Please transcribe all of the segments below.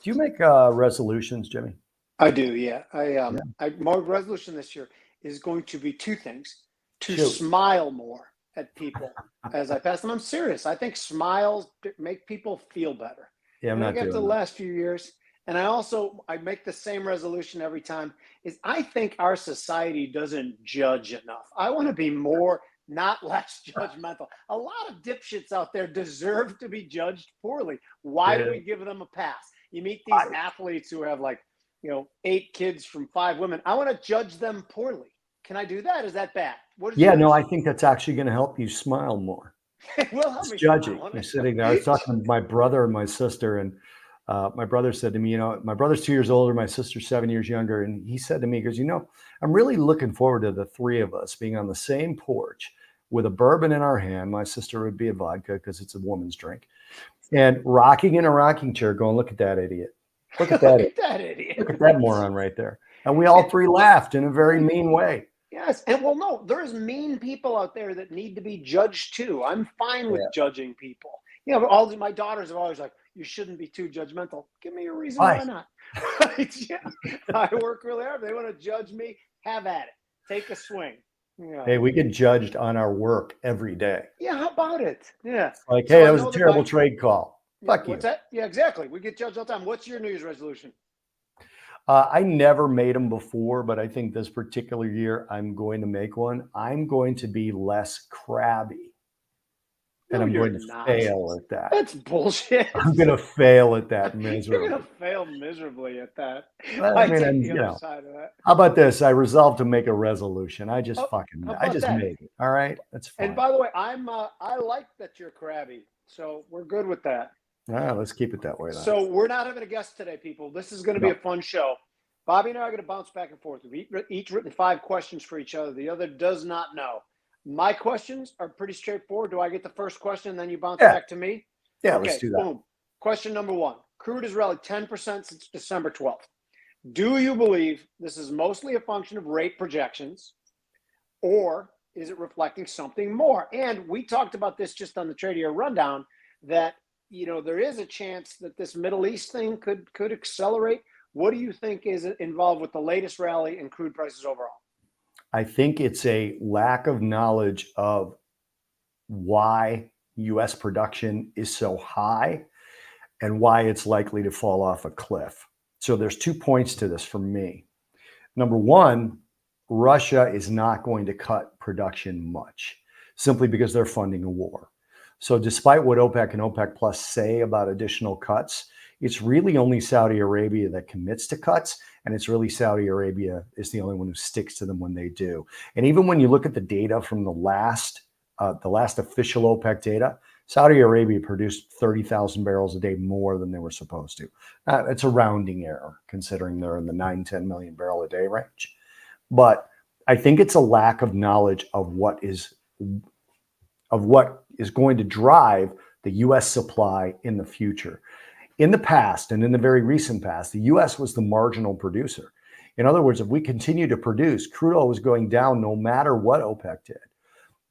Do you make resolutions, Jimmy? I do, yeah. Yeah. My resolution this year is going to be two things: to Shoot. smile more at people as I pass them. I'm serious. I think smiles make people feel better. Yeah, I'm And I not get to the doing that. last few years, and I make the same resolution every time. Is I think our society doesn't judge enough. I want to be more, not less judgmental. A lot of dipshits out there deserve to be judged poorly. Why do Yeah. we give them a pass? You meet these I, athletes who have like 8 kids from 5 women. I want to judge them poorly. Can I do that? Is that bad? What is yeah, no, yours? I think that's actually going to help you smile more. It will help It's me judging. smile. You're sitting there. I was talking to my brother and my sister, and my brother said to me, my brother's 2 years older, my sister's 7 years younger, and he said to me, he goes, I'm really looking forward to the three of us being on the same porch with a bourbon in our hand. My sister would be a vodka because it's a woman's drink, and rocking in a rocking chair, going, "Look at that idiot! Look at that! Look at that idiot. Look at that moron right there!" And we all three laughed in a very mean way. Yes. And well, no, there's mean people out there that need to be judged too. I'm fine with Yeah. judging people. My daughters are always like, you shouldn't be too judgmental. Give me a reason Why? why not. Yeah. I work really hard. If they want to judge me, have at it. Take a swing. Yeah. Hey, we get judged on our work every day. Yeah, how about it? Yeah. Like, So hey, I that was know a that terrible trade call. Fuck you. What's that? Yeah, exactly. We get judged all the time. What's your New Year's resolution? I never made them before, but I think this particular year I'm going to make one. I'm going to be less crabby, and No, I'm you're going to not. fail at that. That's bullshit. I'm going to fail at that You're miserably. gonna fail miserably at that. I mean, take and, the other side of that. how about this? I resolved to make a resolution. I just How I about just that? made it. All right, that's fine. And by the way, I like that you're crabby, so we're good with that. Let's keep it that way then. So we're not having a guest today, people. This is going to be a fun show. Bobby and I are going to bounce back and forth. We've each written 5 questions for each other. The other does not know. My questions are pretty straightforward. Do I get the first question and then you bounce back to me? Yeah, Okay, let's do that. Boom. Question number 1. Crude has rallied 10% since December 12th. Do you believe this is mostly a function of rate projections, or is it reflecting something more? And we talked about this just on the Tradier rundown that there is a chance that this Middle East thing could accelerate. What do you think is involved with the latest rally in crude prices overall? I think it's a lack of knowledge of why U.S. production is so high and why it's likely to fall off a cliff. So there's 2 points to this for me. Number one, Russia is not going to cut production much simply because they're funding a war. So despite what OPEC and OPEC Plus say about additional cuts, it's really only Saudi Arabia that commits to cuts, and it's really Saudi Arabia is the only one who sticks to them when they do. And even when you look at the data from the last official OPEC data, Saudi Arabia produced 30,000 barrels a day more than they were supposed to. It's a rounding error considering they're in the 9-10 million barrel a day range. But I think it's a lack of knowledge of what is going to drive the U.S. supply in the future. In the past, and in the very recent past, the U.S. was the marginal producer. In other words, if we continue to produce, crude oil was going down no matter what OPEC did.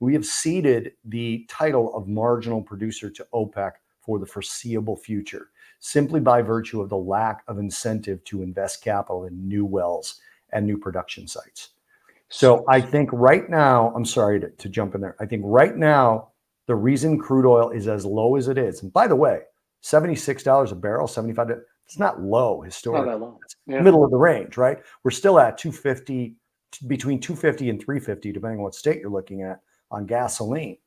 We have ceded the title of marginal producer to OPEC for the foreseeable future, simply by virtue of the lack of incentive to invest capital in new wells and new production sites. So I think right now, I'm sorry to jump in there. I think right now, the reason crude oil is as low as it is, and by the way, $76 a barrel, $75, it's not low historically. Not that low. It's middle of the range, right? We're still at $250, between $250 and $350, depending on what state you're looking at on gasoline.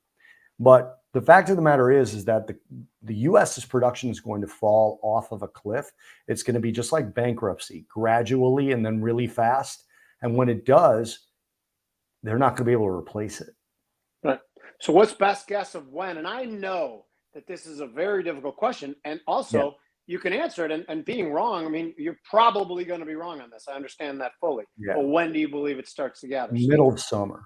But the fact of the matter is that the U.S.'s production is going to fall off of a cliff. It's going to be just like bankruptcy, gradually and then really fast. And when it does, they're not going to be able to replace it. Right. So what's best guess of when? And I know that this is a very difficult question. And also, you can answer it. And being wrong, I mean, you're probably going to be wrong on this. I understand that fully. Yeah. But when do you believe it starts to gather? Middle of summer.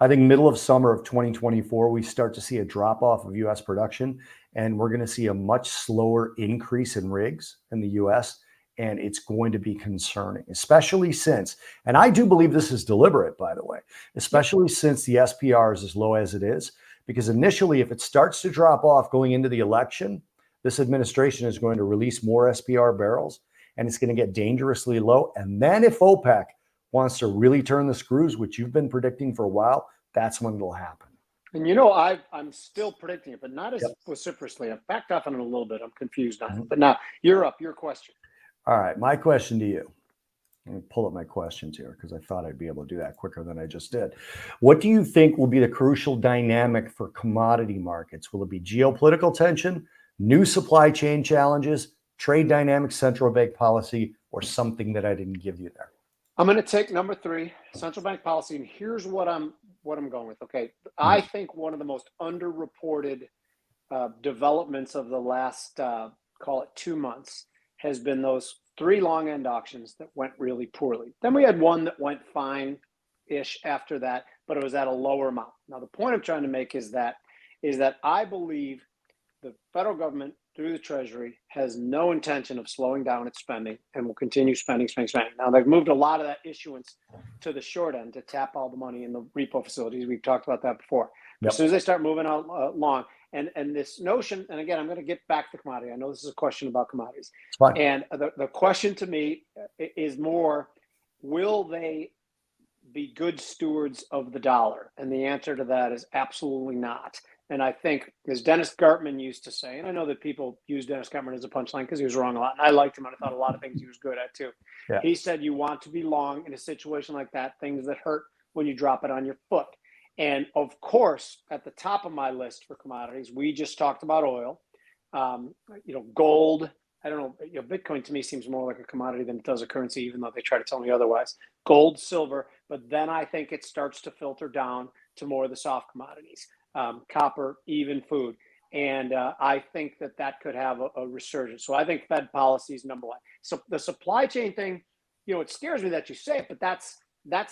I think middle of summer of 2024, we start to see a drop off of U.S. production, and we're going to see a much slower increase in rigs in the U.S., and it's going to be concerning, especially since, and I do believe this is deliberate, by the way, especially since the SPR is as low as it is, because initially, if it starts to drop off going into the election, this administration is going to release more SPR barrels, and it's going to get dangerously low. And then if OPEC wants to really turn the screws, which you've been predicting for a while, that's when it'll happen. And I'm still predicting it, but not as vociferously. I've backed off on it a little bit. I'm confused on it. But now you're up. Your question. All right, my question to you. Let me pull up my questions here because I thought I'd be able to do that quicker than I just did. What do you think will be the crucial dynamic for commodity markets? Will it be geopolitical tension, new supply chain challenges, trade dynamics, central bank policy, or something that I didn't give you there? I'm going to take number 3, central bank policy, and here's what I'm going with. Okay, I think one of the most underreported developments of the last call it 2 months has been those 3 long end auctions that went really poorly. Then we had one that went fine-ish after that, but it was at a lower amount. Now the point I'm trying to make is that I believe the federal government through the Treasury has no intention of slowing down its spending and will continue spending. Now they've moved a lot of that issuance to the short end to tap all the money in the repo facilities. We've talked about that before. As soon as they start moving along, and this notion, and again, I'm going to get back to commodity. I know this is a question about commodities. And the question to me is more, will they be good stewards of the dollar? And the answer to that is absolutely not. And I think, as Dennis Gartman used to say, and I know that people use Dennis Gartman as a punchline because he was wrong a lot, and I liked him, and I thought a lot of things he was good at too. Yeah. He said you want to be long in a situation like that, things that hurt when you drop it on your foot. And of course, at the top of my list for commodities, we just talked about oil, gold. I don't know, Bitcoin to me seems more like a commodity than it does a currency, even though they try to tell me otherwise. Gold, silver, but then I think it starts to filter down to more of the soft commodities. Copper, even food. And I think that could have a resurgence. So I think Fed policy is number 1. So the supply chain thing, it scares me that you say it, but that's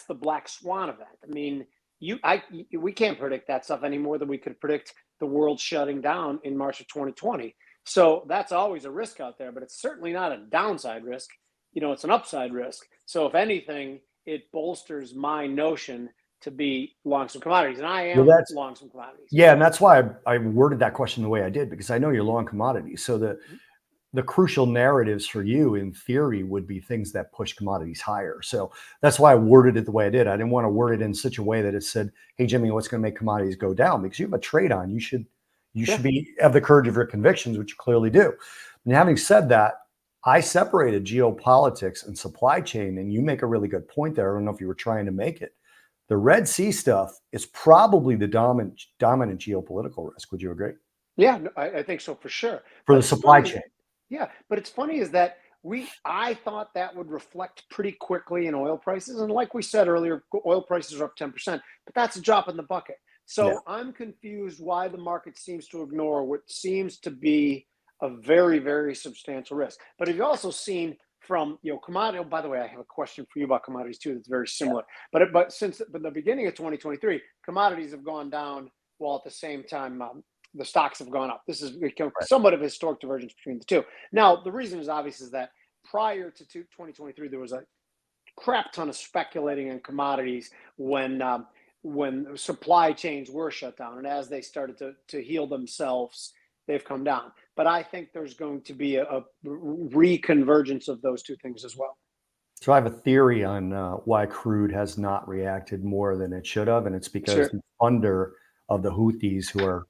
the black swan event. I mean, we can't predict that stuff any more than we could predict the world shutting down in March of 2020. So that's always a risk out there, but it's certainly not a downside risk. It's an upside risk. So if anything, it bolsters my notion to be long some commodities, and I am long some commodities. Yeah, and that's why I worded that question the way I did, because I know you're long commodities. So the crucial narratives for you, in theory, would be things that push commodities higher. So that's why I worded it the way I did. I didn't want to word it in such a way that it said, "Hey, Jimmy, what's going to make commodities go down?" Because you have a trade on. You should have the courage of your convictions, which you clearly do. And having said that, I separated geopolitics and supply chain, and you make a really good point there. I don't know if you were trying to make it. The Red Sea stuff is probably the dominant geopolitical risk. Would you agree? Yeah, I think so for sure. For the supply chain. Yeah, but it's funny is that I thought that would reflect pretty quickly in oil prices. And like we said earlier, oil prices are up 10%, but that's a drop in the bucket. So I'm confused why the market seems to ignore what seems to be a very, very substantial risk. But have you also seen from commodity? Oh, by the way, I have a question for you about commodities too. That's very similar. But since the beginning of 2023, commodities have gone down while at the same time the stocks have gone up. This is somewhat of a historic divergence between the two. Now, the reason is obvious is that prior to 2023, there was a crap ton of speculating in commodities when supply chains were shut down, and as they started to heal themselves, they've come down. But I think there's going to be a reconvergence of those two things as well. So I have a theory on why crude has not reacted more than it should have, and it's because the funder of the Houthis, who are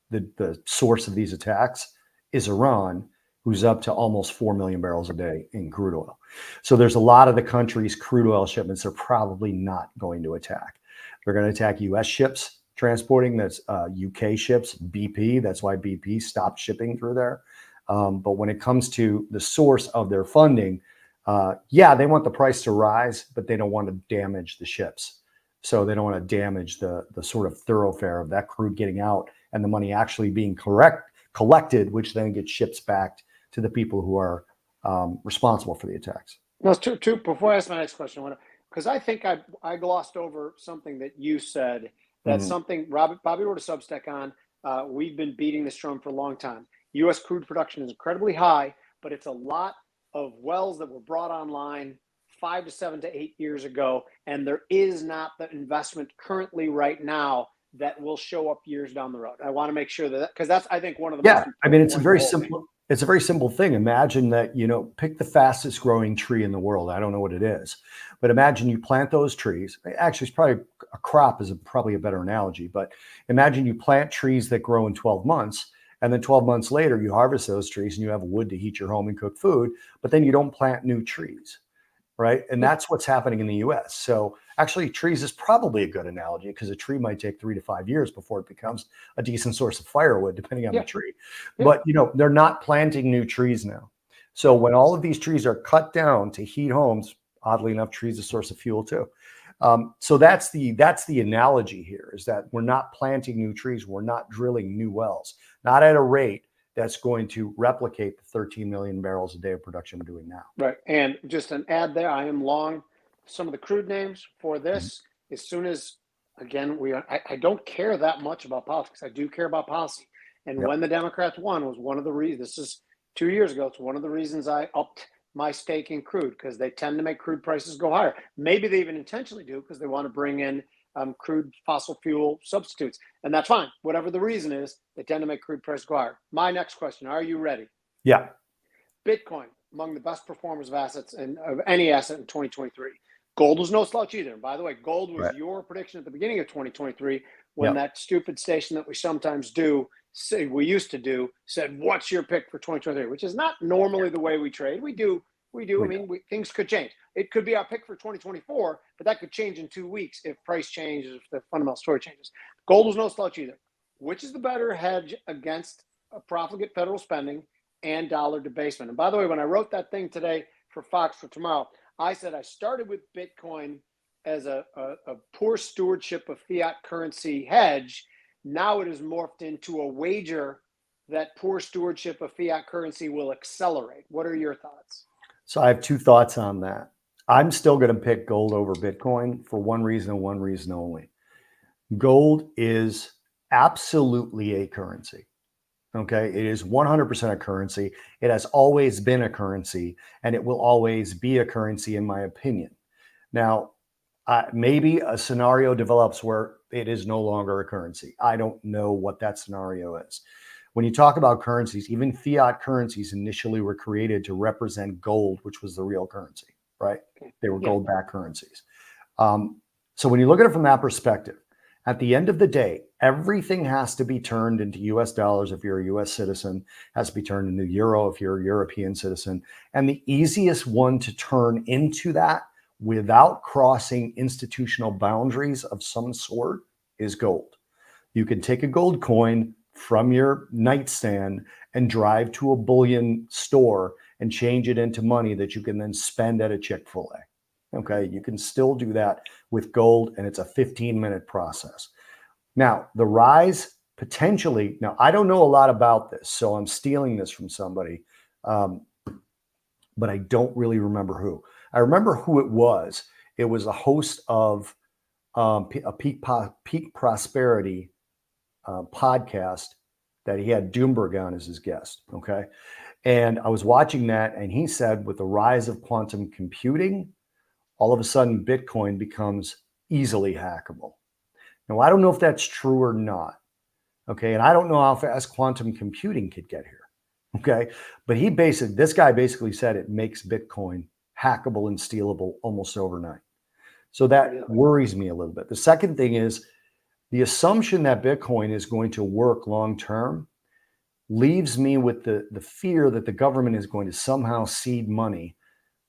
the source of these attacks, is Iran, who's up to almost 4 million barrels a day in crude oil. So there's a lot of the country's crude oil shipments are probably not going to attack. They're going to attack U.S. ships transporting, that's UK ships, BP. That's why BP stopped shipping through there. But when it comes to the source of their funding, they want the price to rise, but they don't want to damage the ships. So they don't want to damage the sort of thoroughfare of that crude getting out and the money actually being collected, which then gets ships back to the people who are responsible for the attacks. No, two. Before I ask my next question, because I think I glossed over something that you said. That's something Bobby wrote a Substack on. We've been beating this drum for a long time. U.S. crude production is incredibly high, but it's a lot of wells that were brought online 5 to 7 to 8 years ago, and there is not the investment currently right now that will show up years down the road? I want to make sure that, because that's, I think, one of the most Yeah, I mean, important points of the whole thing. it's a very simple thing. Imagine that, pick the fastest growing tree in the world. I don't know what it is, but imagine you plant those trees. Actually, it's probably a crop is probably a better analogy, but imagine you plant trees that grow in 12 months. And then 12 months later, you harvest those trees and you have wood to heat your home and cook food, but then you don't plant new trees. Right. And Yeah. that's what's happening in the US. So actually, trees is probably a good analogy because a tree might take 3 to 5 years before it becomes a decent source of firewood, depending on the Yeah. tree. Yeah. But, they're not planting new trees now. So when all of these trees are cut down to heat homes, oddly enough, trees are a source of fuel too. So that's the analogy here, is that we're not planting new trees. We're not drilling new wells, not at a rate that's going to replicate the 13 million barrels a day of production we're doing now. Right. And just an add there, I am long some of the crude names for this. As soon as, again, I don't care that much about politics. I do care about policy. And Yep. when the Democrats won was one of the reasons, this is 2 years ago, it's one of the reasons I upped my stake in crude, because they tend to make crude prices go higher. Maybe they even intentionally do because they want to bring in crude fossil fuel substitutes. And that's fine. Whatever the reason is, they tend to make crude prices go higher. My next question, are you ready? Yeah. Bitcoin, among the best performers of assets and of any asset in 2023. Gold was no slouch either. And by the way, gold was Right. your prediction at the beginning of 2023 when Yep. that stupid station that we sometimes do, we used to do, said, "What's your pick for 2023?" Which is not normally the way we trade. We do. I mean, things could change. It could be our pick for 2024, but that could change in 2 weeks if price changes, if the fundamental story changes. Gold was no slouch either. Which is the better hedge against a profligate federal spending and dollar debasement? And by the way, when I wrote that thing today for Fox for tomorrow, I said I started with Bitcoin as a poor stewardship of fiat currency hedge. Now it has morphed into a wager that poor stewardship of fiat currency will accelerate. What are your thoughts? So I have two thoughts on that. I'm still going to pick gold over Bitcoin for one reason and one reason only. Gold is absolutely a currency. Okay. It is 100% a currency. It has always been a currency, and it will always be a currency, in my opinion. Now, maybe a scenario develops where it is no longer a currency. I don't know what that scenario is. When you talk about currencies, even fiat currencies initially were created to represent gold, which was the real currency, right? They were gold-backed currencies. So when you look at it from that perspective, at the end of the day, everything has to be turned into US dollars if you're a US citizen, has to be turned into euro if you're a European citizen. And the easiest one to turn into that without crossing institutional boundaries of some sort is gold. You can take a gold coin from your nightstand and drive to a bullion store and change it into money that you can then spend at a Chick-fil-A. Okay, you can still do that with gold, and it's a 15-minute process. Now, the rise potentially, now I don't know a lot about this, so I'm stealing this from somebody, but I don't really remember who. I remember who it was. It was a host of a Peak Prosperity podcast that he had Doomberg on as his guest. Okay. And I was watching that, and he said, with the rise of quantum computing, all of a sudden Bitcoin becomes easily hackable. Now, I don't know if that's true or not. Okay. And I don't know how fast quantum computing could get here. Okay. But this guy basically said it makes Bitcoin hackable and stealable almost overnight. So that worries me a little bit. The second thing is, the assumption that Bitcoin is going to work long term leaves me with the fear that the government is going to somehow cede money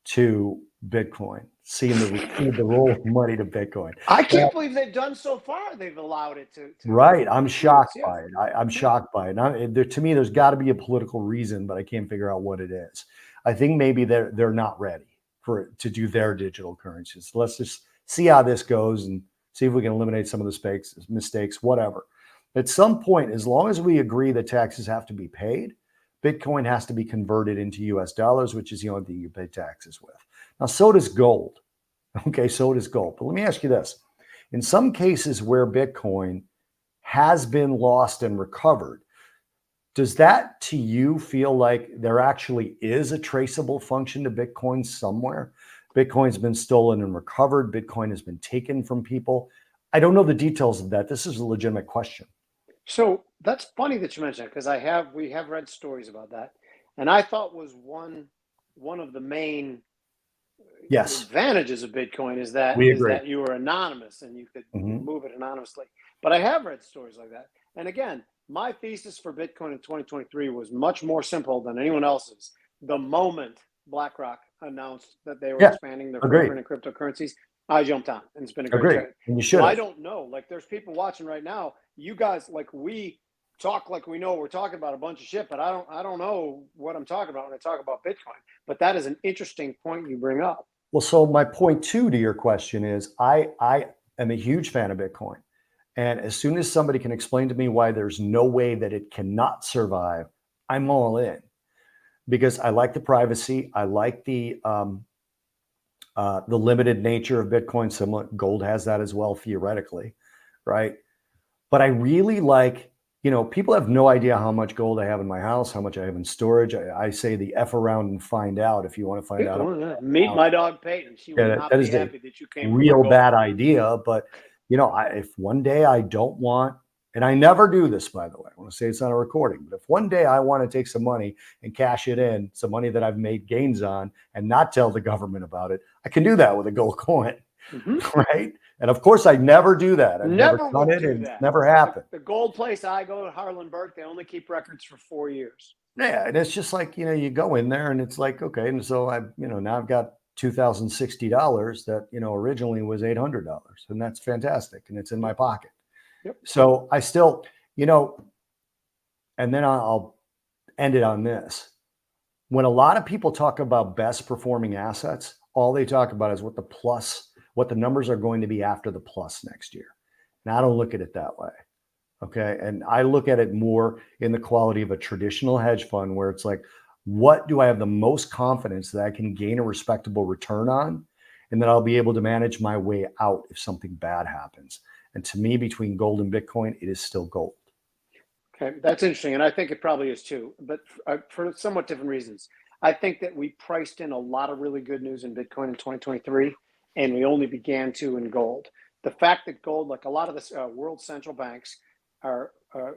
to Bitcoin, cede the role of money to Bitcoin. I can't believe they've done so far. They've allowed it to right. I'm shocked use. by it. I'm shocked by it. To me, there's got to be a political reason, but I can't figure out what it is. I think maybe they're not ready to do their digital currencies. Let's just see how this goes and see if we can eliminate some of the mistakes, whatever. At some point, as long as we agree that taxes have to be paid, Bitcoin has to be converted into US dollars, which is the only thing you pay taxes with. Now, so does gold. Okay, so does gold. But let me ask you this. In some cases where Bitcoin has been lost and recovered, does that to you feel like there actually is a traceable function to Bitcoin somewhere? Bitcoin's been stolen and recovered. Bitcoin has been taken from people. I don't know the details of that. This is a legitimate question. So that's funny that you mentioned that, because we have read stories about that, and I thought was one of the main Yes, advantages of Bitcoin we is agree. that you were anonymous and you could Hmm. move it anonymously. But I have read stories like that. And again, my thesis for Bitcoin in 2023 was much more simple than anyone else's. The moment BlackRock announced that they were Yeah, expanding their agreed. footprint in cryptocurrencies, I jumped on, and it's been a great Agreed. trade. And you So should I have. don't know. Like, there's people watching right now. You guys, like, we talk like we know we're talking about a bunch of shit, but I don't know what I'm talking about when I talk about Bitcoin. But that is an interesting point you bring up. Well, so my point two to your question is I am a huge fan of Bitcoin. And as soon as somebody can explain to me why there's no way that it cannot survive, I'm all in because I like the privacy. I like the limited nature of Bitcoin. Similar gold has that as well, theoretically, right? But I really like, people have no idea how much gold I have in my house, how much I have in storage. I say the F around and find out if you want to find out. Meet my dog Peyton. She will Yeah, not that be is a happy that you came for her real gold. bad idea. But if one day I don't want, and I never do this, by the way, I want to say it's not a recording, but if one day I want to take some money and cash it in, some money that I've made gains on, and not tell the government about it, I can do that with a gold coin, Mm-hmm. right? And of course, I never do that. I've never Never done would it, do and it's that. never happened. The gold place I go to, Harlenberg, they only keep records for 4 years. Yeah, and it's just like, you go in there and it's like, okay, and so now I've got $2,060 that, originally was $800, and that's fantastic, and it's in my Yep. pocket. Yep. So I still, and then I'll end it on this. When a lot of people talk about best performing assets, all they talk about is what the numbers are going to be after the plus next year. And I don't look at it that way. Okay. And I look at it more in the quality of a traditional hedge fund where it's like, what do I have the most confidence that I can gain a respectable return on? And that I'll be able to manage my way out if something bad happens. And to me, between gold and Bitcoin, it is still gold. Okay, that's interesting, and I think it probably is too, but for somewhat different reasons. I think that we priced in a lot of really good news in Bitcoin in 2023, and we only began to in gold. The fact that gold, like a lot of the world central banks, are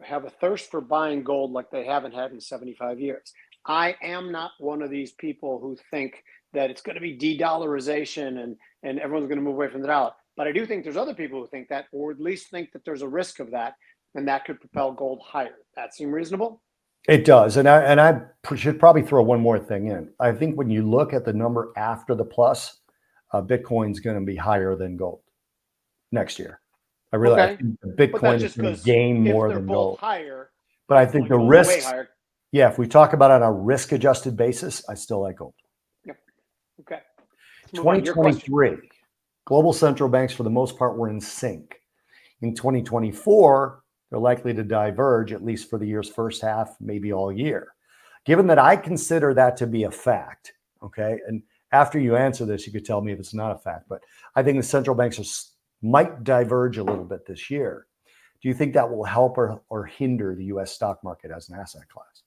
have a thirst for buying gold like they haven't had in 75 years. I am not one of these people who think that it's going to be de-dollarization and everyone's going to move away from the dollar. But I do think there's other people who think that, or at least think that there's a risk of that, and that could propel gold higher. That seem reasonable? It does. And I should probably throw one more thing in. I think when you look at the number after the plus, Bitcoin's going to be higher than gold next year. I Okay, think but that's Bitcoin is just going to because gain if more they're than both gold. higher, But I think Bitcoin the goes way risks, higher. yeah, if we talk about it on a risk adjusted basis, I still like gold. Yep. Okay, let's move on. Your question. 2023, global central banks for the most part were in sync. In 2024, they're likely to diverge, at least for the year's first half, maybe all year. Given that I consider that to be a fact, okay, and after you answer this, you could tell me if it's not a fact, but I think the central banks might diverge a little bit this year. Do you think that will help or hinder the US stock market as an asset class?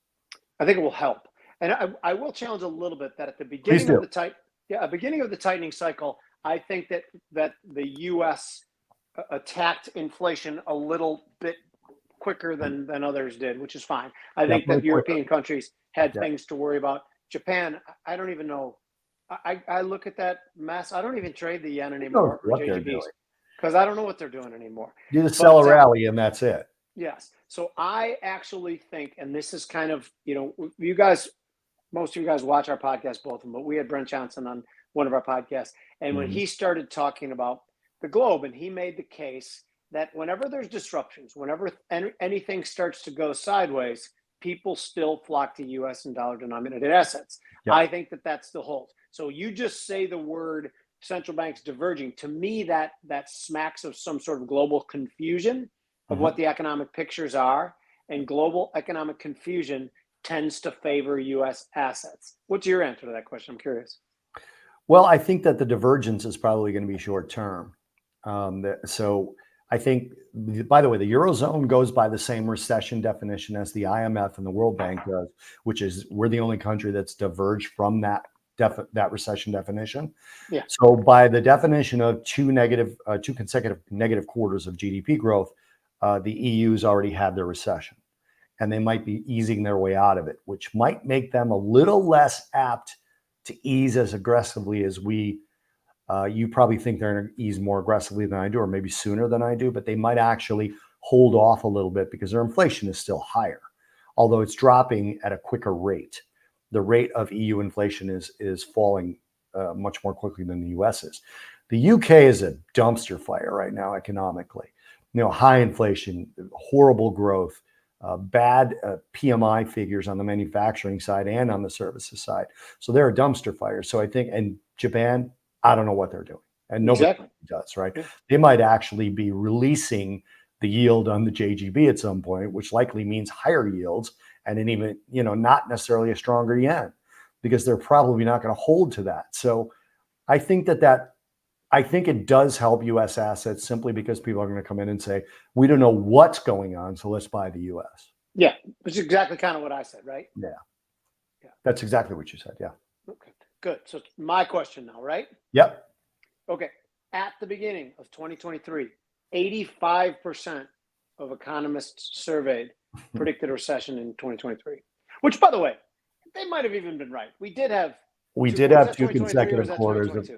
I think it will help, and I will challenge a little bit that at the Please beginning of do. the beginning of the tightening cycle, I think that the U.S. attacked inflation a little bit quicker than others did, which is fine. I think Definitely that quicker. European countries had Yeah. things to worry about. Japan, I don't even know. I look at that mess. I don't even trade the yen Know anymore or what they're JGBs doing. because I don't know what they're doing anymore. You just sell But a rally and that's it. yes, so I actually think, and this is kind of, you guys, most of you guys watch our podcast, both of them, but we had Brent Johnson on one of our podcasts. And when Mhm. he started talking about the globe, and he made the case that whenever there's disruptions, whenever anything starts to go sideways, people still flock to US and dollar denominated assets. Yep. I think that still holds. So you just say the word central banks diverging. To me, that smacks of some sort of global confusion of what the economic pictures are. And global economic confusion tends to favor US assets. What's your answer to that question? I'm curious. Well, I think that the divergence is probably going to be short term. So I think, by the way, the Eurozone goes by the same recession definition as the IMF and the World Bank does, which is we're the only country that's diverged from that that recession definition. Yeah. So by the definition of two consecutive negative quarters of GDP growth, the EU's already had their recession, and they might be easing their way out of it, which might make them a little less apt to ease as aggressively as we. You probably think they're going to ease more aggressively than I do, or maybe sooner than I do, but they might actually hold off a little bit because their inflation is still higher, although it's dropping at a quicker rate. The rate of EU inflation is falling much more quickly than the US is. The UK is a dumpster fire right now economically. High inflation, horrible growth, bad PMI figures on the manufacturing side and on the services side. So they're a dumpster fire. So I think, and Japan, I don't know what they're doing, and nobody does, right? Yeah. They might actually be releasing the yield on the JGB at some point, which likely means higher yields and an even, not necessarily a stronger yen, because they're probably not going to hold to that. So I think I think it does help U.S. assets simply because people are going to come in and say, we don't know what's going on, so let's buy the U.S. Yeah, which is exactly kind of what I said, right? Yeah. That's exactly what you said. Yeah. Okay, good. So my question now, right? Yep. Okay. At the beginning of 2023, 85% of economists surveyed predicted a recession in 2023, which, by the way, they might have even been right. We did have two consecutive quarters of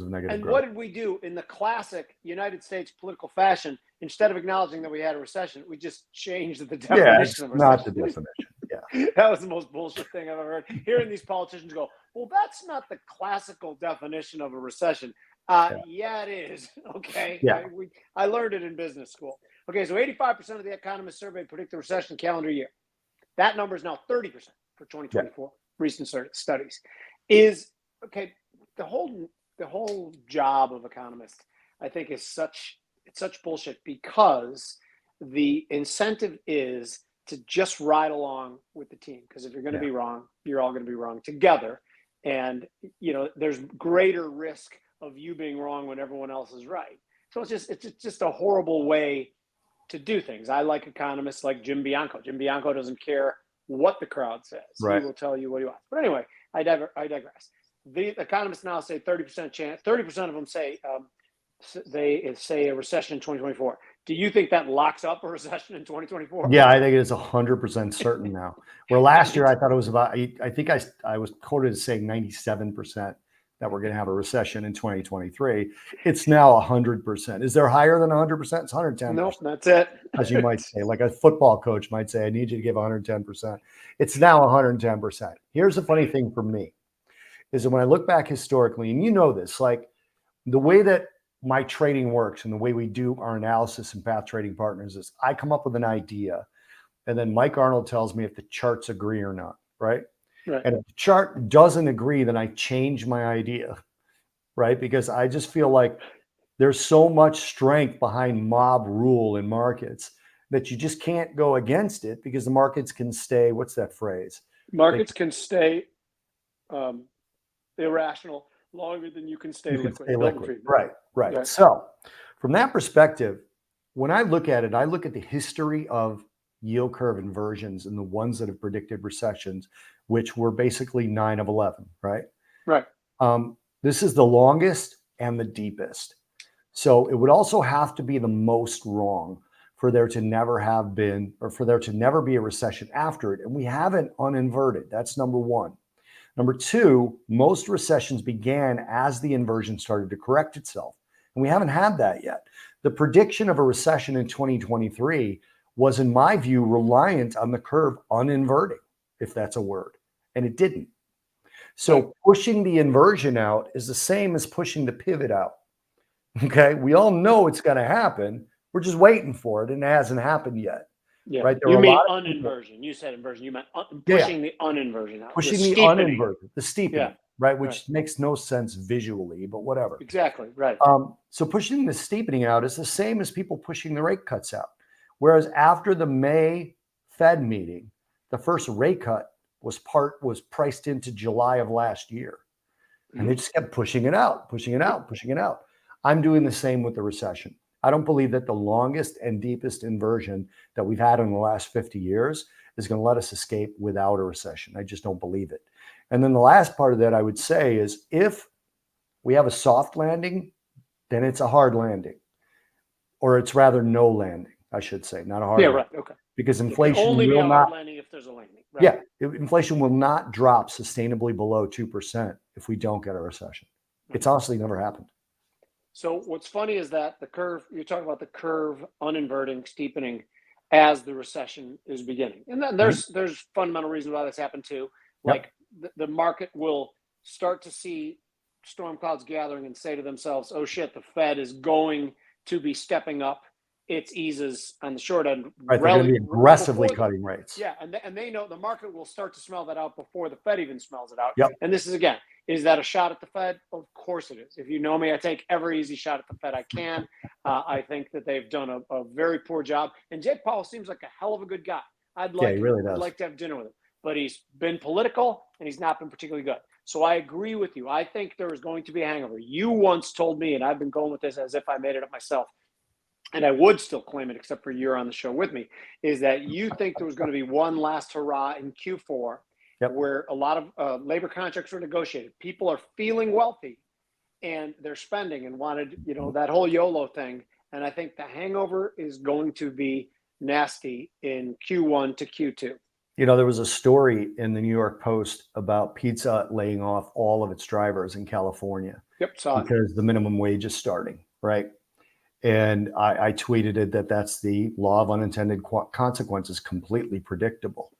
negative and growth. What did we do in the classic United States political fashion? Instead of acknowledging that we had a recession, we just changed the definition of recession. Not the definition. Yeah. That was the most bullshit thing I've ever heard. Hearing these politicians go, well, that's not the classical definition of a recession. Yeah, it is. Okay. Yeah. I learned it in business school. Okay, so 85% of the economists surveyed predict the recession calendar year. That number is now 30% for 2024. Yeah. Recent studies is okay. The whole job of economists, I think, is such bullshit, because the incentive is to just ride along with the team. Because if you're going to be wrong, you're all going to be wrong together, and there's greater risk of you being wrong when everyone else is right. So it's just a horrible way to do things. I like economists like Jim Bianco. Jim Bianco doesn't care what the crowd says. Right. He will tell you what he wants. But anyway, I digress. The economists now say 30% chance. 30% of them say they say a recession in 2024. Do you think that locks up a recession in 2024? Yeah, I think it is 100% certain now. Where last year I thought it was about, I think I was quoted as saying 97% that we're going to have a recession in 2023. It's now 100%. Is there higher than 100%? It's 110%. Nope, that's it. As you might say, like a football coach might say, I need you to give 110%. It's now 110%. Here's the funny thing for me is that when I look back historically, and this, like the way that my trading works and the way we do our analysis in Path Trading Partners is I come up with an idea, and then Mike Arnold tells me if the charts agree or not, right? Right. And if the chart doesn't agree, then I change my idea, right? Because I just feel like there's so much strength behind mob rule in markets that you just can't go against it, because the markets can stay, what's that phrase? Markets can stay irrational longer than you can stay liquid. Right. So from that perspective, when I look at it, I look at the history of yield curve inversions and the ones that have predicted recessions, which were basically 9 of 11, right? Right. This is the longest and the deepest. So it would also have to be the most wrong for there to never have been, or for there to never be a recession after it. And we haven't uninverted. That's number one. Number two, most recessions began as the inversion started to correct itself. And we haven't had that yet. The prediction of a recession in 2023 was, in my view, reliant on the curve uninverting, if that's a word. And it didn't. So pushing the inversion out is the same as pushing the pivot out. Okay. We all know it's going to happen. We're just waiting for it. And it hasn't happened yet. Yeah. Right. You mean uninversion. You said inversion. You meant pushing the uninversion out. Pushing the uninversion, the steepening, right? Which makes no sense visually, but whatever. Exactly. Right. So pushing the steepening out is the same as people pushing the rate cuts out. Whereas after the May Fed meeting, the first rate cut was priced into July of last year. And they just kept pushing it out. I'm doing the same with the recession. I don't believe that the longest and deepest inversion that we've had in the last 50 years is going to let us escape without a recession. I just don't believe it. And then the last part of that I would say is if we have a soft landing, then it's a hard landing, or it's rather no landing, I should say, not a hard Yeah, landing, right. Okay. because It can inflation only be will a hard not, landing if there's a landing. Right. yeah, inflation will not drop sustainably below 2% if we don't get a recession. It's honestly never happened. So what's funny is that the curve, you're talking about the curve uninverting, steepening as the recession is beginning. And then there's fundamental reasons why that's happened too. Yep. Like the market will start to see storm clouds gathering and say to themselves, oh shit, the Fed is going to be stepping up its eases on the short end. Right. They're going to be aggressively cutting rates. Yeah. And they know the market will start to smell that out before the Fed even smells it out. Yep. And this is, again, is that a shot at the Fed? Of course it is. If you know me, I take every easy shot at the Fed I can. I think that they've done a very poor job. And Jake Paul seems like a hell of a good guy. I'd like to have dinner with him. But he's been political and he's not been particularly good. So I agree with you. I think there is going to be a hangover. You once told me, and I've been going with this as if I made it up myself, and I would still claim it, except for you're on the show with me, is that you think there was going to be one last hurrah in Q4 where a lot of labor contracts were negotiated. People are feeling wealthy and they're spending and wanted, that whole YOLO thing. And I think the hangover is going to be nasty in Q1 to Q2. There was a story in the New York Post about Pizza Hut laying off all of its drivers in California. Yep, saw it. Because the minimum wage is starting, right? And I tweeted it that's the law of unintended consequences, completely predictable,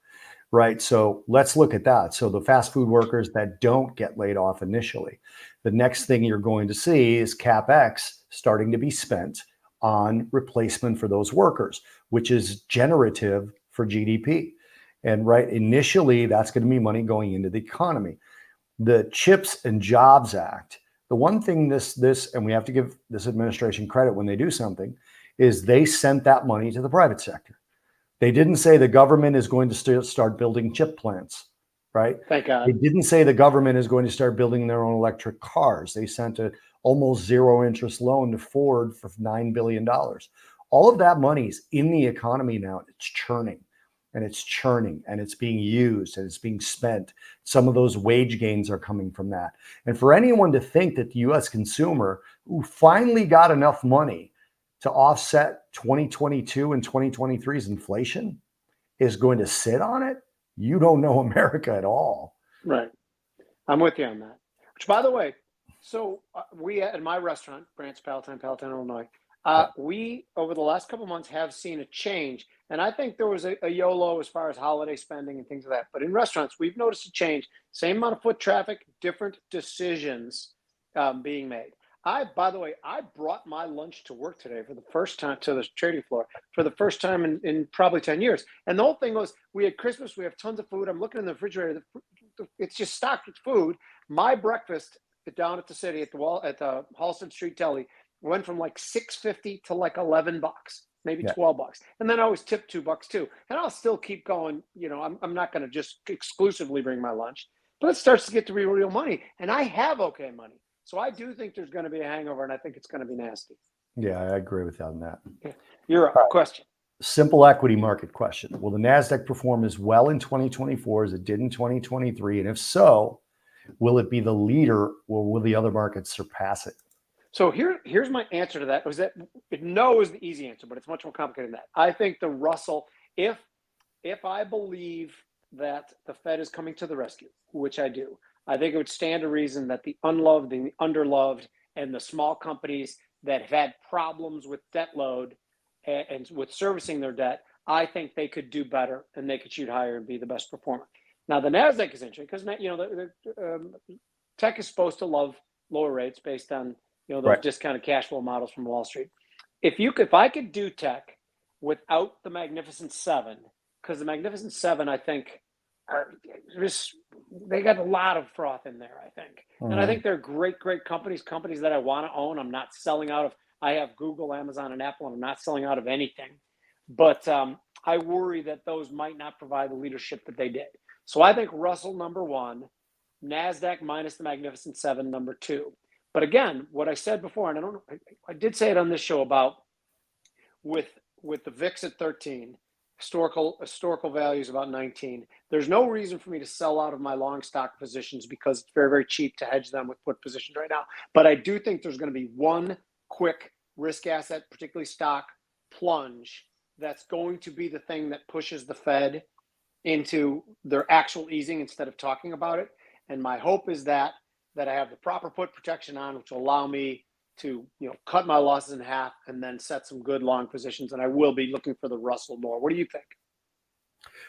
right? So let's look at that. So the fast food workers that don't get laid off initially, the next thing you're going to see is CapEx starting to be spent on replacement for those workers, which is generative for GDP. And right, initially, that's going to be money going into the economy. The CHIPS and Jobs Act, the one thing and we have to give this administration credit when they do something, is they sent that money to the private sector. They didn't say the government is going to start building chip plants, right? Thank God. They didn't say the government is going to start building their own electric cars. They sent an almost zero interest loan to Ford for $9 billion. All of that money's in the economy now. It's churning. And it's churning and it's being used and it's being spent. Some of those wage gains are coming from that. And for anyone to think that the US consumer, who finally got enough money to offset 2022 and 2023's inflation, is going to sit on it, you don't know America at all. Right. I'm with you on that. Which, by the way, so we at my restaurant, Brant's Palatine, Illinois, we, over the last couple of months, have seen a change. And I think there was a YOLO as far as holiday spending and things like that. But in restaurants, we've noticed a change. Same amount of foot traffic, different decisions being made. By the way, I brought my lunch to work today for the first time to the trading floor for the first time in probably 10 years. And the whole thing was, we had Christmas, we have tons of food. I'm looking in the refrigerator. It's just stocked with food. My breakfast down at the city at the Halsted Street Deli went from like $6.50 to like $11, maybe $12. And then I always tip $2 too. And I'll still keep going. I'm not going to just exclusively bring my lunch, but it starts to get to be real money. And I have okay money. So I do think there's going to be a hangover, and I think it's going to be nasty. Yeah, I agree with you on that. You're up. Question. Simple equity market question. Will the NASDAQ perform as well in 2024 as it did in 2023? And if so, will it be the leader or will the other markets surpass it? So here's my answer to that. No is the easy answer, but it's much more complicated than that. I think the Russell, if I believe that the Fed is coming to the rescue, which I do, I think it would stand to reason that the unloved and the underloved and the small companies that have had problems with debt load and with servicing their debt, I think they could do better and they could shoot higher and be the best performer. Now, the NASDAQ is interesting because, tech is supposed to love lower rates based on, those discounted cash flow models from Wall Street. If I could do tech without the Magnificent Seven, because the Magnificent Seven, I think, they got a lot of froth in there, I think. Mm-hmm. And I think they're great companies that I want to own. I'm not selling out of, I have Google, Amazon, and Apple, and I'm not selling out of anything. But I worry that those might not provide the leadership that they did. So I think Russell, number one, NASDAQ minus the Magnificent Seven, number two. But again, what I said before, and I did say it on this show about with the VIX at 13 Historical value is about 19. There's no reason for me to sell out of my long stock positions because it's very, very cheap to hedge them with put positions right now. But I do think there's going to be one quick risk asset, particularly stock plunge, that's going to be the thing that pushes the Fed into their actual easing instead of talking about it. And my hope is that I have the proper put protection on, which will allow me to cut my losses in half and then set some good long positions. And I will be looking for the Russell more. What do you think?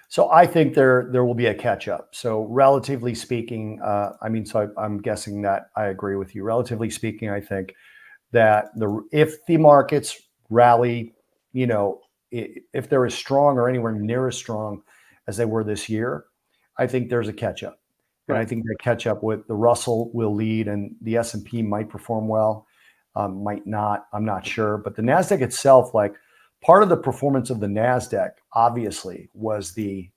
So I think there will be a catch up. So relatively speaking, I'm guessing that I agree with you. Relatively speaking, I think that if the markets rally, if they're as strong or anywhere near as strong as they were this year, I think there's a catch up. And Right. I think they catch up with the Russell will lead and the S&P might perform well, might not. I'm not sure. But the NASDAQ itself, like part of the performance of the NASDAQ, obviously, was the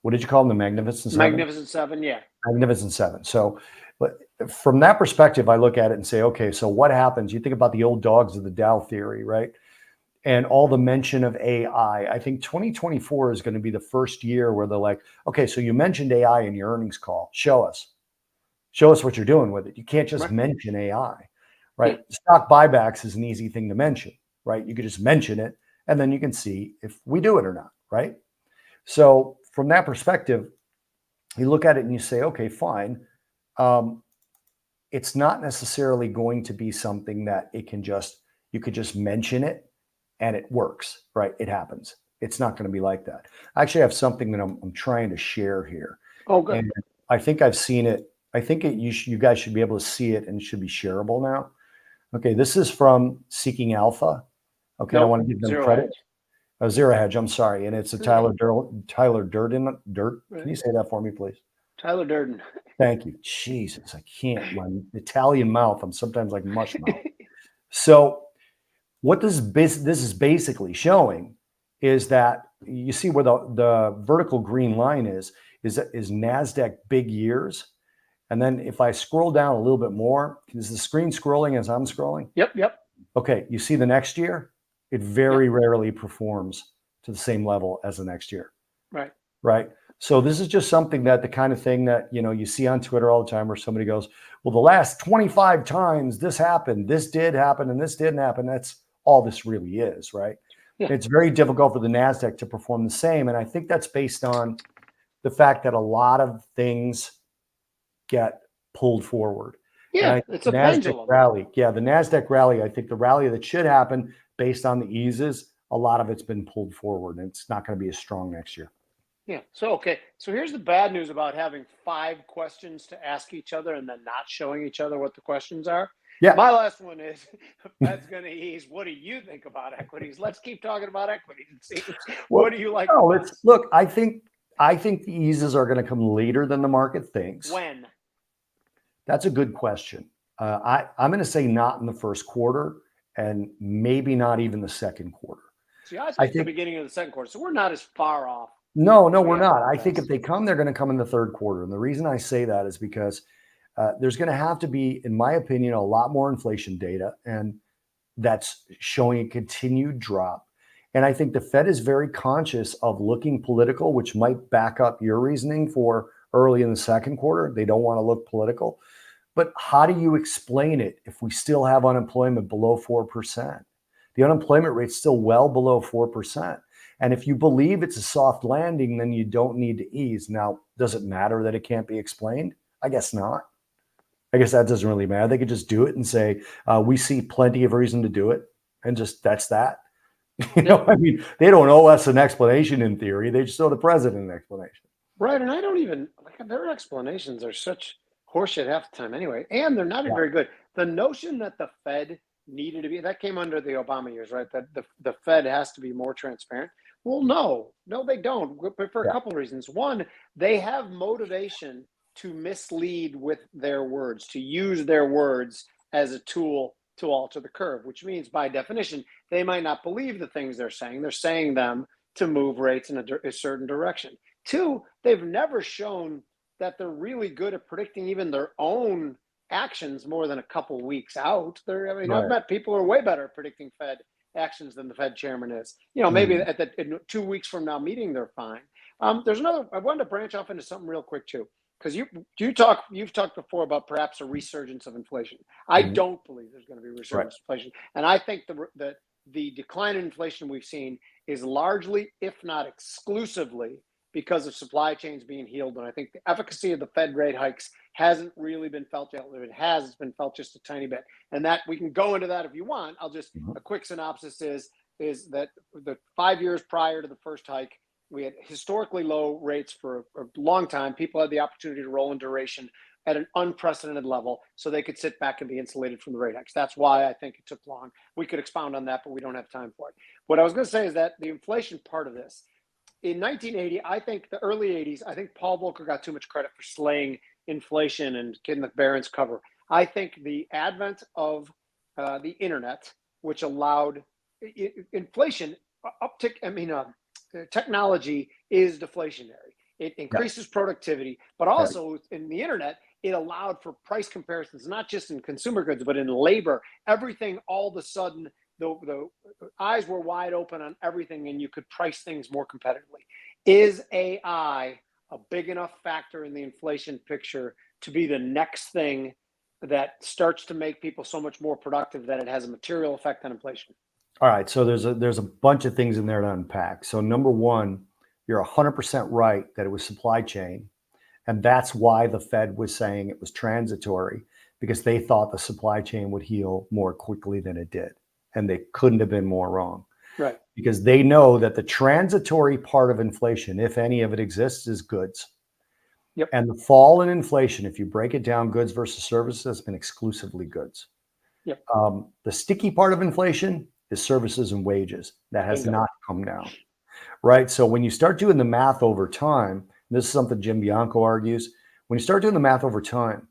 what did you call them? The Magnificent Seven? Magnificent Seven, yeah. Magnificent Seven. So but from that perspective, I look at it and say, okay, so what happens? You think about the old dogs of the Dow theory, right? And all the mention of AI. I think 2024 is going to be the first year where they're like, okay, so you mentioned AI in your earnings call. Show us what you're doing with it. You can't just mention AI, right? Yeah. Stock buybacks is an easy thing to mention, right? You could just mention it and then you can see if we do it or not, right? So from that perspective, you look at it and you say, okay, fine. It's not necessarily going to be something that you could just mention it and it works, right? It happens. It's not going to be like that. I actually have something that I'm trying to share here. Oh, good. And I think I've seen it. I think you guys should be able to see it and it should be shareable now. Okay, this is from Seeking Alpha. Okay, nope, I want to give them credit. Zero Hedge, I'm sorry. And it's a Tyler Durden. Can you say that for me, please? Tyler Durden. Thank you. Jesus, I can't. My Italian mouth, I'm sometimes like mush mouth. So what this is basically showing is that you see where the vertical green line is NASDAQ big years. And then if I scroll down a little bit more, is the screen scrolling as I'm scrolling? Yep. Okay, you see the next year? It very rarely performs to the same level as the next year. Right. So this is just something that the kind of thing that, you see on Twitter all the time where somebody goes, well, the last 25 times this happened, this did happen, and this didn't happen. That's all this really is, right? Yeah. It's very difficult for the NASDAQ to perform the same. And I think that's based on the fact that a lot of things get pulled forward. Yeah, it's a pendulum. Rally. Yeah, the NASDAQ rally, I think the rally that should happen based on the eases, a lot of it's been pulled forward and it's not going to be as strong next year. Yeah. So here's the bad news about having 5 questions to ask each other and then not showing each other what the questions are. Yeah. My last one is, Fed's going to ease. What do you think about equities? Let's keep talking about equities and see what do you like? Look, I think the eases are going to come later than the market thinks. When? That's a good question. I'm going to say not in the first quarter and maybe not even the second quarter. See, I think the beginning of the second quarter. So we're not as far off. No, we're not. I think if they come, they're going to come in the third quarter. And the reason I say that is because there's going to have to be, in my opinion, a lot more inflation data. And that's showing a continued drop. And I think the Fed is very conscious of looking political, which might back up your reasoning for early in the second quarter. They don't want to look political. But how do you explain it if we still have unemployment below 4%? The unemployment rate's still well below 4%. And if you believe it's a soft landing, then you don't need to ease. Now, does it matter that it can't be explained? I guess not. I guess that doesn't really matter. They could just do it and say, we see plenty of reason to do it. And just that's that. I mean, they don't owe us an explanation in theory. They just owe the president an explanation. Right. And I don't even, their explanations are such horseshit half the time anyway. And they're not very good. The notion that the Fed needed to be, that came under the Obama years, right? That the Fed has to be more transparent. Well, no, they don't. But for a couple of reasons. One, they have motivation to mislead with their words, to use their words as a tool to alter the curve, which means by definition, they might not believe the things they're saying. They're saying them to move rates in a certain direction. Two, they've never shown that they're really good at predicting even their own actions more than a couple weeks out. I've met people who are way better at predicting Fed actions than the Fed chairman is. Maybe in 2 weeks from now meeting, they're fine. There's another. I wanted to branch off into something real quick too, because you've talked before about perhaps a resurgence of inflation. I Mhm. don't believe there's going to be a Right. resurgence of inflation, and I think the decline in inflation we've seen is largely, if not exclusively, because of supply chains being healed. And I think the efficacy of the Fed rate hikes hasn't really been felt yet. If it has, it's been felt just a tiny bit. And that we can go into that if you want. A quick synopsis is that the 5 years prior to the first hike, we had historically low rates for a long time. People had the opportunity to roll in duration at an unprecedented level so they could sit back and be insulated from the rate hikes. That's why I think it took long. We could expound on that, but we don't have time for it. What I was going to say is that the inflation part of this, in 1980, I think the early 80s, I think Paul Volcker got too much credit for slaying inflation and getting the Barron's cover. I think the advent of the internet, which allowed inflation uptick, technology is deflationary. It increases productivity, but also in the internet, it allowed for price comparisons, not just in consumer goods, but in labor. Everything all of a sudden, the eyes were wide open on everything, and you could price things more competitively. Is AI a big enough factor in the inflation picture to be the next thing that starts to make people so much more productive that it has a material effect on inflation? All right, so there's a bunch of things in there to unpack. So number one, you're 100% right that it was supply chain, and that's why the Fed was saying it was transitory, because they thought the supply chain would heal more quickly than it did, and they couldn't have been more wrong. Right. Because they know that the transitory part of inflation, if any of it exists, is goods. Yep. And the fall in inflation, if you break it down, goods versus services, has been exclusively goods. Yep. The sticky part of inflation is services and wages. That has Bingo. not come down, right? So when you start doing the math over time, this is something Jim Bianco argues, when you start doing the math over time,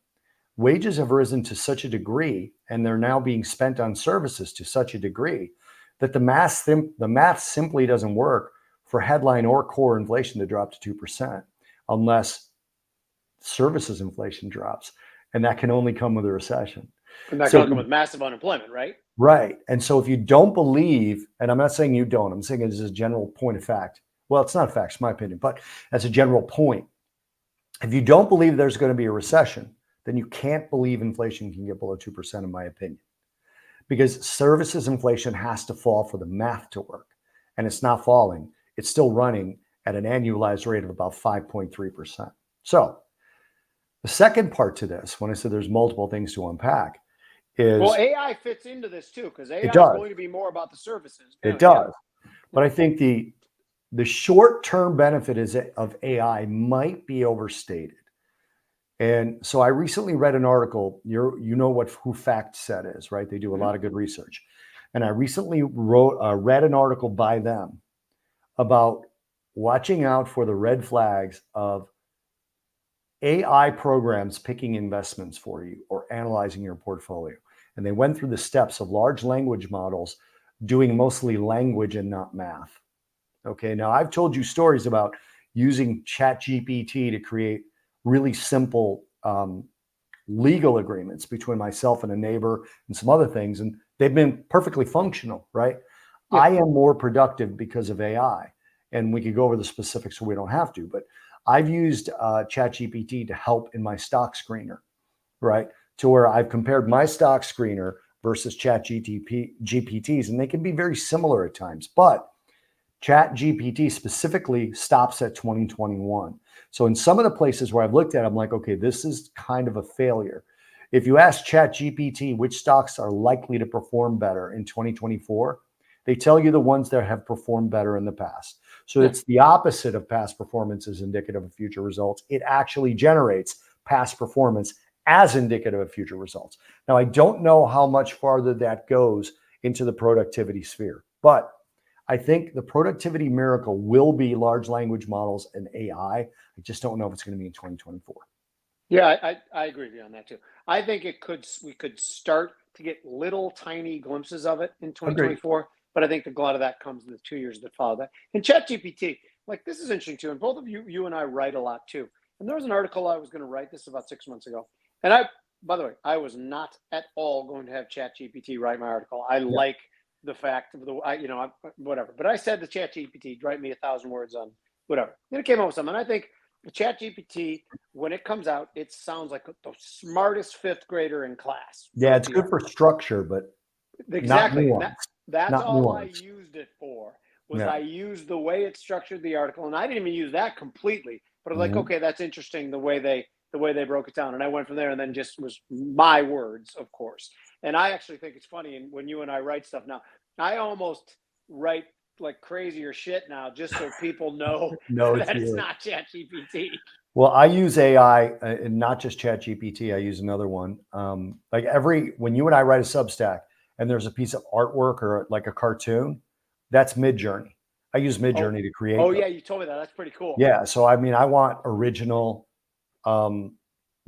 wages have risen to such a degree, and they're now being spent on services to such a degree that the math simply doesn't work for headline or core inflation to drop to 2% unless services inflation drops. And that can only come with a recession. And that can come with massive unemployment, right? Right. And so if you don't believe, and I'm not saying you don't, I'm saying it as a general point of fact. Well, it's not a fact, it's my opinion, but as a general point, if you don't believe there's going to be a recession, then you can't believe inflation can get below 2%, in my opinion. Because services inflation has to fall for the math to work. And it's not falling. It's still running at an annualized rate of about 5.3%. So the second part to this, when I said there's multiple things to unpack, is well, AI fits into this too, because AI is going to be more about the services. It does. But I think the short-term benefit of AI might be overstated. And so I recently read an article. You know who FactSet is, right? They do a lot of good research. And I recently read an article by them about watching out for the red flags of AI programs picking investments for you or analyzing your portfolio. And they went through the steps of large language models doing mostly language and not math. Okay, now I've told you stories about using ChatGPT to create really simple legal agreements between myself and a neighbor and some other things, and they've been perfectly functional, right? Yeah. I am more productive because of AI, and we could go over the specifics so we don't have to, but I've used ChatGPT to help in my stock screener, right? To where I've compared my stock screener versus ChatGPT's, and they can be very similar at times, but ChatGPT specifically stops at 2021. So in some of the places where I've looked at, I'm like, okay, this is kind of a failure. If you ask ChatGPT which stocks are likely to perform better in 2024, they tell you the ones that have performed better in the past. So it's the opposite of past performance is indicative of future results. It actually generates past performance as indicative of future results. Now, I don't know how much farther that goes into the productivity sphere, but I think the productivity miracle will be large language models and AI. I just don't know if it's going to be in 2024. Yeah, I agree with you on that too. I think we could start to get little tiny glimpses of it in 2024, Agreed. But I think the glut of that comes in the 2 years that follow that. And ChatGPT, like this is interesting too. And both of you and I write a lot too. And there was an article I was going to write this about 6 months ago. And by the way, I was not at all going to have ChatGPT write my article. I like the fact of whatever. But I said to ChatGPT, write me 1,000 words on whatever. And it came up with something. And I think the ChatGPT, when it comes out, it sounds like the smartest fifth grader in class. Yeah, it's good for structure, but exactly. not And nuance. that's Not all I nuance. used it for. Was Yeah. I used the way it structured the article, and I didn't even use that completely. But I was like, Mhm. okay, that's interesting the way they broke it down, and I went from there, and then just was my words, of course. And I actually think it's funny, and when you and I write stuff now, I almost write like crazier shit now, just so people know No, it's that it's you. not ChatGPT. Well, I use AI, and not just ChatGPT. I use another one. Like when you and I write a Substack, and there's a piece of artwork or like a cartoon, that's Midjourney. I use Oh, Midjourney to create oh those. yeah, you told me that. That's pretty cool. Yeah. So I mean, I want original um,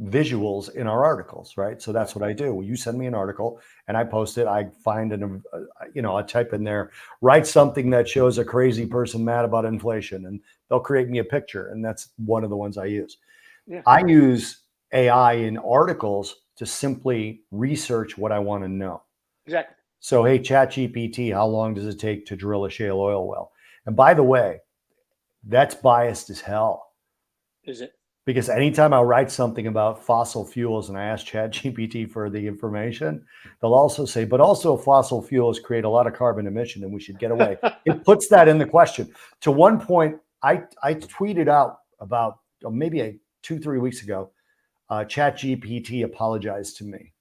visuals in our articles, right? So that's Right. what I do. You send me an article and I post it. I find I type in there, write something that shows a crazy person mad about inflation, and they'll create me a picture. And that's one of the ones I use. Yeah. I use AI in articles to simply research what I want to know. Exactly. So, hey, ChatGPT, how long does it take to drill a shale oil well? And by the way, that's biased as hell. Is it? Because anytime I write something about fossil fuels and I ask ChatGPT for the information, they'll also say, but also fossil fuels create a lot of carbon emission and we should get away. It puts that in the question. To one point, I tweeted out about maybe 2-3 weeks ago, ChatGPT apologized to me.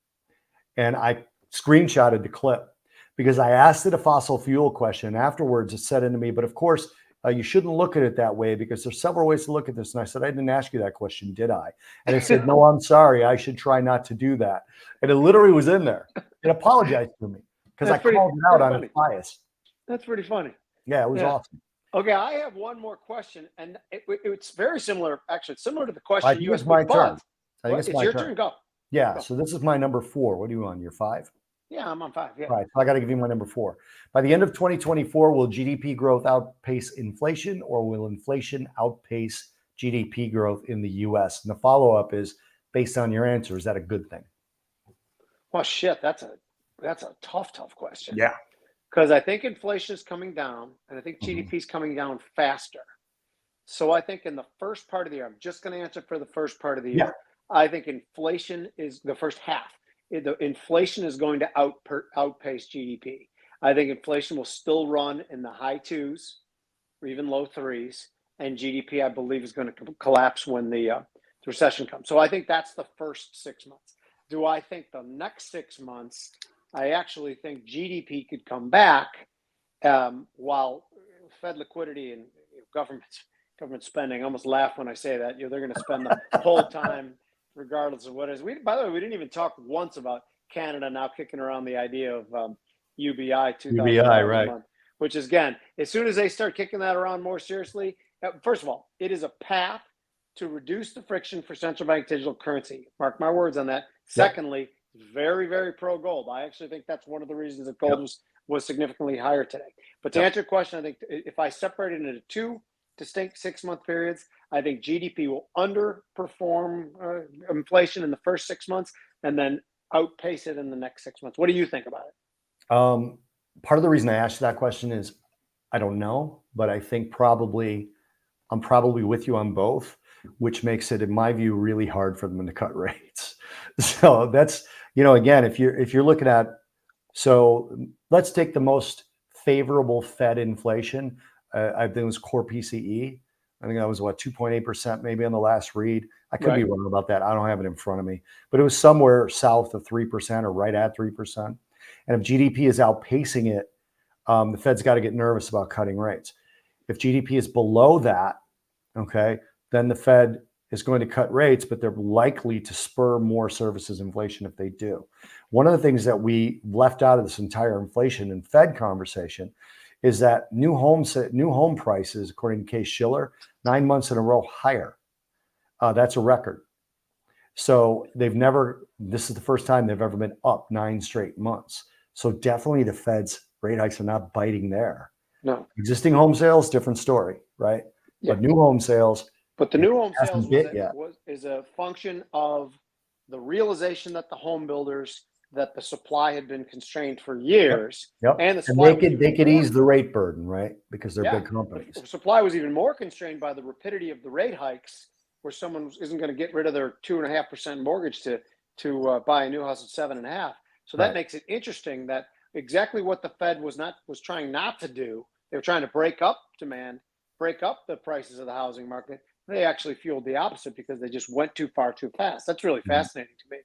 And I screenshotted the clip because I asked it a fossil fuel question. Afterwards, it said into me, but of course, you shouldn't look at it that way because there's several ways to look at this. And I said, I didn't ask you that question, did I? And it said, no, I'm sorry. I should try not to do that. And it literally was in there. It apologized to me because I called it out on its bias. That's pretty funny. Yeah, it was awesome. Okay, I have one more question, and it's very similar. Actually, it's similar to the I question think you it's asked me, my turn. but I think it's it's my your turn. turn. Go. Yeah. Go. So this is my number 4. What are you on? You're 5? Yeah, I'm on 5. Yeah. All right. So I got to give you my number 4. By the end of 2024, will GDP growth outpace inflation, or will inflation outpace GDP growth in the US? And the follow-up is, based on your answer, is that a good thing? Well, shit, that's a tough question. Yeah. Because I think inflation is coming down, and I think Mhm. GDP is coming down faster. So I think in the first part of the year, I'm just going to answer for the first part of the year. Yeah. I think inflation is the first half. The inflation is going to outpace GDP. I think inflation will still run in the high 2s or even low 3s, and GDP, I believe, is going to collapse when the recession comes. So I think that's the first 6 months. Do I think the next 6 months? I actually think GDP could come back while Fed liquidity and government spending. I almost laugh when I say that. They're going to spend the whole time, regardless of what it is. By the way, we didn't even talk once about Canada now kicking around the idea of UBI UBI, $2,000 a right? month, which is, again, as soon as they start kicking that around more seriously, first of all, it is a path to reduce the friction for central bank digital currency. Mark my words on that. Yep. Secondly, very, very pro gold. I actually think that's one of the reasons that gold was significantly higher today. But to answer your question, I think if I separate it into 2 distinct 6-month periods, I think GDP will underperform inflation in the first 6 months and then outpace it in the next 6 months. What do you think about it? Part of the reason I asked that question is I don't know, but I think I'm probably with you on both, which makes it, in my view, really hard for them to cut rates. So that's, again, if you're looking at, so let's take the most favorable Fed inflation. I think it was core PCE. I think that was 2.8% maybe on the last read. I could be wrong about that. I don't have it in front of me, but it was somewhere south of 3% or right at 3%. And if GDP is outpacing it, the Fed's got to get nervous about cutting rates. If GDP is below that, okay, then the Fed is going to cut rates, but they're likely to spur more services inflation if they do. One of the things that we left out of this entire inflation and Fed conversation is that new home prices, according to Case-Shiller, 9 months in a row higher. That's a record. So this is the first time they've ever been up 9 straight months. So definitely the Fed's rate hikes are not biting there. No. Existing home sales, different story, right? Yeah. But new home sales. But the new home sales is a function of the realization that the home builders that the supply had been constrained for years, Yep. and the And supply was they even could more. ease the rate burden, right? Because they're Yeah, big companies. the supply was even more constrained by the rapidity of the rate hikes, where someone isn't going to get rid of their 2.5% mortgage to buy a new house at 7.5. So that Right. makes it interesting that exactly what the Fed was trying not to do. They were trying to break up demand, break up the prices of the housing market. They actually fueled the opposite because they just went too far too fast. That's really Mhm. fascinating to me.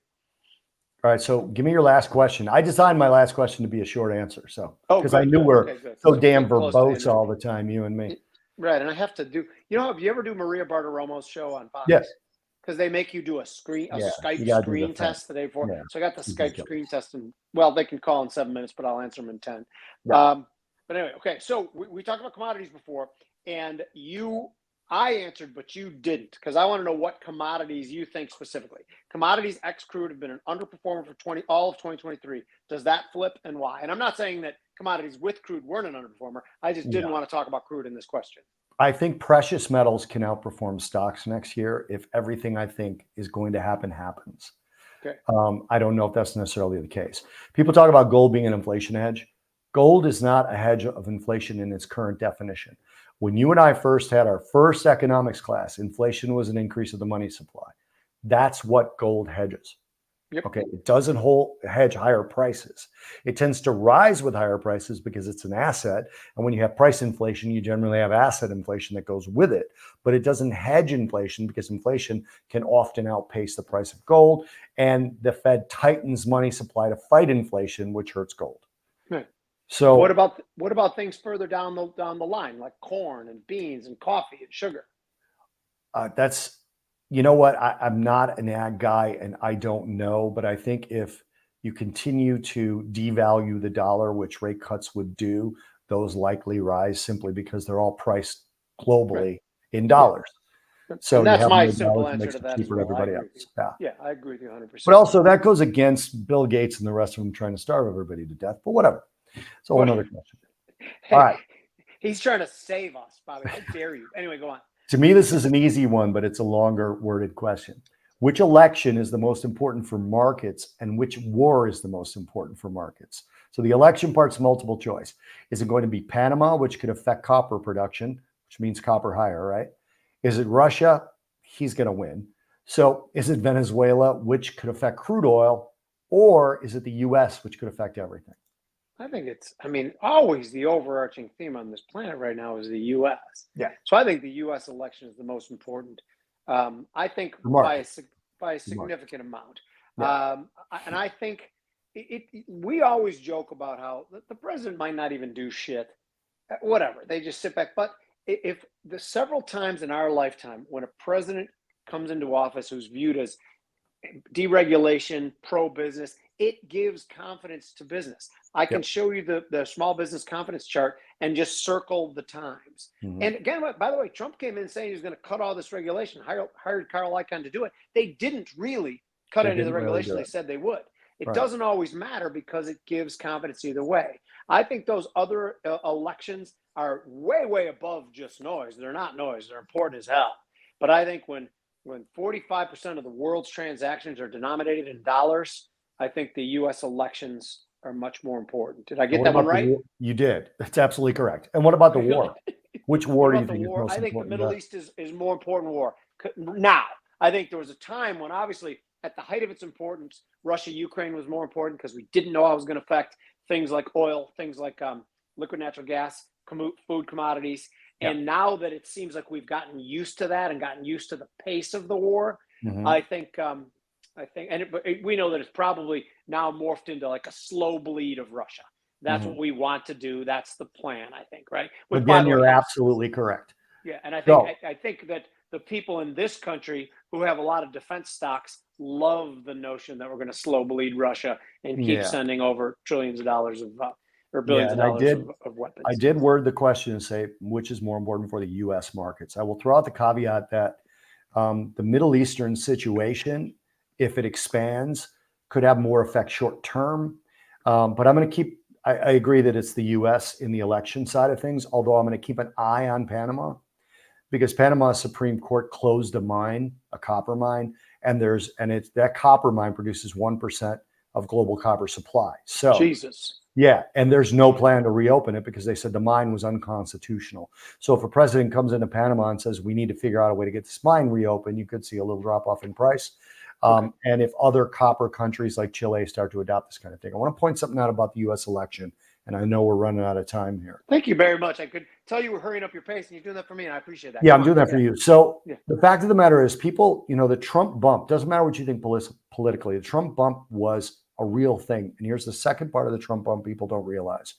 All right. So give me your last question. I designed my last question to be a short answer. So, Oh, because I good, knew good. we're Okay, good. so So we're damn getting close to the verbose end. all the time, you and me. Right, and I have to do. Have you ever do Maria Bartiromo's show on Yes. Fox? Because they make you do a Yeah. You Skype got to do the screen thing. test the day before. Yeah. So I got the It's Skype ridiculous. screen test, and well, they can call in 7 minutes, but I'll answer them in 10. Yeah. But anyway, okay. So we talked about commodities before, and I answered, but you didn't, because I want to know what commodities you think specifically. Commodities ex crude have been an underperformer for all of 2023. Does that flip, and why? And I'm not saying that commodities with crude weren't an underperformer. I just didn't want to talk about crude in this question. I think precious metals can outperform stocks next year if everything I think is going to happen happens. Okay. I don't know if that's necessarily the case. People talk about gold being an inflation hedge. Gold is not a hedge of inflation in its current definition. When you and I first had our first economics class, inflation was an increase of the money supply. That's what gold hedges. Yep. Okay, it doesn't hedge higher prices. It tends to rise with higher prices because it's an asset. And when you have price inflation, you generally have asset inflation that goes with it. But it doesn't hedge inflation because inflation can often outpace the price of gold. And the Fed tightens money supply to fight inflation, which hurts gold. Right. So what about things further down the line, like corn and beans and coffee and sugar? that's, you know what? I'm not an ag guy and I don't know, but I think if you continue to devalue the dollar, which rate cuts would do, those likely rise simply because they're all priced globally Right. in dollars. Yeah. So And you that's have my more simple dollars, it answer makes to it that as cheaper to well. I everybody agree with you. else. Yeah. Yeah, I agree with you 100%. But also that goes against Bill Gates and the rest of them trying to starve everybody to death. But whatever. It's a whole other question. Hey, All right. he's trying to save us, Bobby. How dare you? Anyway, go on. To me, this is an easy one, but it's a longer worded question. Which election is the most important for markets and which war is the most important for markets? So the election part's multiple choice. Is it going to be Panama, which could affect copper production, which means copper higher, right? Is it Russia? He's going to win. So is it Venezuela, which could affect crude oil? Or is it the US, which could affect everything? I think always the overarching theme on this planet right now is the U.S. Yeah. So I think the U.S. election is the most important. I think by a significant amount. Yeah. And I think we always joke about how the president might not even do shit. Whatever, they just sit back. But if the several times in our lifetime when a president comes into office who's viewed as deregulation, pro business, it gives confidence to business. I can show you the small business confidence chart and just circle the times. Mm-hmm. And again, by the way, Trump came in saying he was going to cut all this regulation, hired Carl Icahn to do it. They didn't really cut any of the regulation they said they would. It doesn't always matter because it gives confidence either way. I think those other elections are way, way above just noise. They're not noise. They're important as hell. But I think when 45% of the world's transactions are denominated in dollars, I think the U.S. elections are much more important. Did I get that one right? You did. That's absolutely correct. And what about the war? Which war do you think is most important? I think the Middle East is more important war. Now, I think there was a time when obviously at the height of its importance, Russia-Ukraine was more important because we didn't know how it was going to affect things like oil, things like liquid natural gas, food commodities. And now that it seems like we've gotten used to that and gotten used to the pace of the war, I think, and we know that it's probably now morphed into like a slow bleed of Russia. That's what we want to do. That's the plan, I think, right? Which, again, you're absolutely correct. Yeah, and I think that the people in this country who have a lot of defense stocks love the notion that we're going to slow bleed Russia and keep sending over trillions of dollars of or billions of dollars of weapons. I did word the question and say, which is more important for the U.S. markets? I will throw out the caveat that the Middle Eastern situation, if it expands, could have more effect short term. But I'm going to keep, I agree that it's the U.S. in the election side of things, although I'm going to keep an eye on Panama because Panama's Supreme Court closed a mine, a copper mine, and that copper mine produces 1% of global copper supply. So Jesus. yeah, and there's no plan to reopen it because they said the mine was unconstitutional. So if a president comes into Panama and says we need to figure out a way to get this mine reopened, you could see a little drop off in price. And if other copper countries like Chile start to adopt this kind of thing, I want to point something out about the U.S. election, and I know we're running out of time here. Thank you very much. I could tell you were hurrying up your pace, and you're doing that for me, and I appreciate that. Yeah, I'm doing that for you. So Yeah. the fact of the matter is, people, the Trump bump, doesn't matter what you think politically, the Trump bump was a real thing. And here's the second part of the Trump bump people don't realize.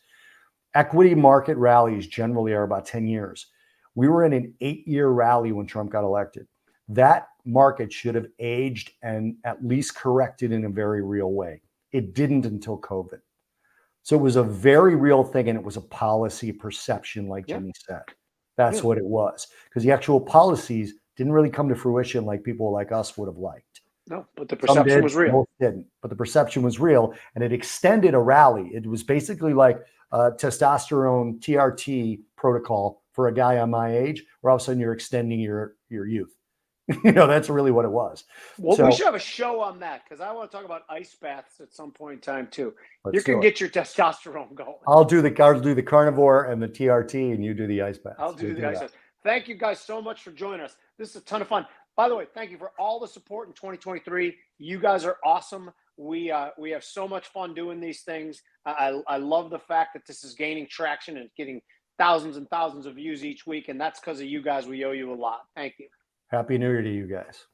Equity market rallies generally are about 10 years. We were in an 8-year rally when Trump got elected. That market should have aged and at least corrected in a very real way. It didn't until COVID. So it was a very real thing, and it was a policy perception, like Jimmy said. That's what it was, because the actual policies didn't really come to fruition like people like us would have liked. No, but the perception was real. Most didn't, but the perception was real, and it extended a rally. It was basically like testosterone TRT protocol for a guy on my age, where all of a sudden you're extending your youth. That's really what it was. Well, we should have a show on that, because I want to talk about ice baths at some point in time too. You can get your testosterone going. I'll do the carnivore and the TRT, and you do the ice baths. I'll do the ice baths. Thank you guys so much for joining us. This is a ton of fun. By the way, thank you for all the support in 2023. You guys are awesome. We have so much fun doing these things. I love the fact that this is gaining traction and getting thousands and thousands of views each week, and that's because of you guys. We owe you a lot. Thank you. Happy New Year to you guys.